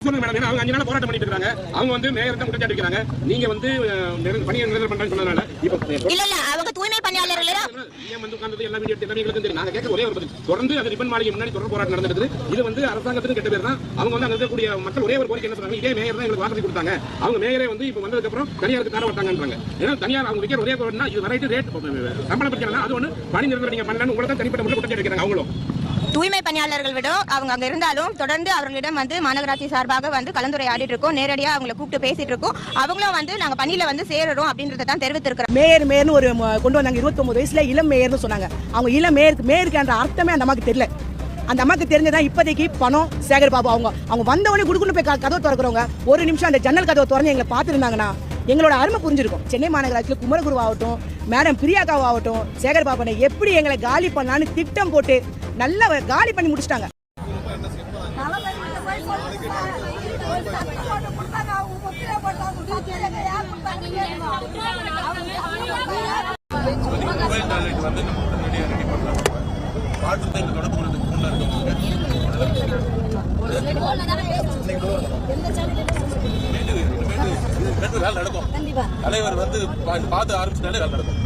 சொல்லுங்க மேடம். அவங்க 5 நாள் போராட்டம் பண்ணிட்டு இருக்காங்க. அவங்க வந்து மேயர் தான் குற்றச்சாட்டு வைக்கிறாங்க. நீங்க வந்து பணியை நிரந்தரம் பண்றேன்னு சொன்னதால இல்ல அவங்க தூய்மை பணியாளர்கள் ஏன் வந்து உட்கார்ந்தது எல்லா வீடியோ எடுத்து எங்களுக்கு தெரியும். நாங்க கேட்க ஒரே ஒரு பதில். தொடர்ந்து அந்த ரிப்பன் மாளிகை முன்னாடி தொடர் போராட்டம் நடந்துட்டு இது வந்து அரசாங்கத்துக்கு கெட்ட பேர் தான். அவங்க வந்து அங்க இருக்கக்கூடிய மக்கள் ஒரே ஒரு கோரிக்கை என்ன சொல்றாங்க, இதே மேயர் தான் எங்களுக்கு வாக்குறுதி கொடுத்தாங்க. அவங்க மேயரே வந்து இப்ப வந்ததுக்கு அப்புறம் தனியாருக்கு தார வட்டாங்கன்றாங்க. ஏன்னா தனியார் அவங்க வைக்கிற ஒரே கோரிக்கை இது வெரைட்டி ரேட் சம்பளம் பிரச்சனை. அது ஒண்ணு பணி நிரந்தரம் நீங்க பண்ணலன்னு உங்களை தான் தனிப்பட்ட முறையில் குற்றச்சாட்டு வைக்கிறாங்க. அவங்களும் தூய்மை பணியாளர்கள் விட அவங்க அங்க இருந்தாலும் தொடர்ந்து அவர்களிடம் வந்து மாநகராட்சி சார்பாக வந்து கலந்துரையாடிட்டு இருக்கோம். நேரடியாக அவங்களை கூப்பிட்டு பேசிட்டு இருக்கோம். அவங்களும் வந்து நாங்க பணியில வந்து சேரறோம் அப்படின்றத தான் தெரிவித்திருக்கிறோம். மேயர்னு ஒரு கொண்டு வந்தாங்க. 29 வயசுல இளம் மேயர்னு சொன்னாங்க. அவங்க இளம் மேயருக்குன்ற அர்த்தமே அந்த அம்மாக்கு தெரியல. அந்த அம்மாக்கு தெரிஞ்சதான் இப்போதைக்கு பணம் சேகர் பாபு அவங்க வந்தவொடனே குடுக்குன்னு போய் கதவை திறக்கிறவங்க ஒரு நிமிஷம் அந்த ஜன்னல் கதவை திறந்து எங்களை பார்த்துருந்தாங்கன்னா எங்களோட அருமை புரிஞ்சிருக்கும். சென்னை மாநகராட்சியில் குமரகுரு ஆகட்டும், மேடம் பிரியாக்காவும் ஆகட்டும், சேகர் பாபனை எப்படி எங்களை காலி பண்ணலான்னு திட்டம் போட்டு நல்லா காலி பண்ணி முடிச்சிட்டாங்க. தலைவர் வந்து பார்த்து ஆரம்பிச்சுனாலே வேலை நடக்கும்.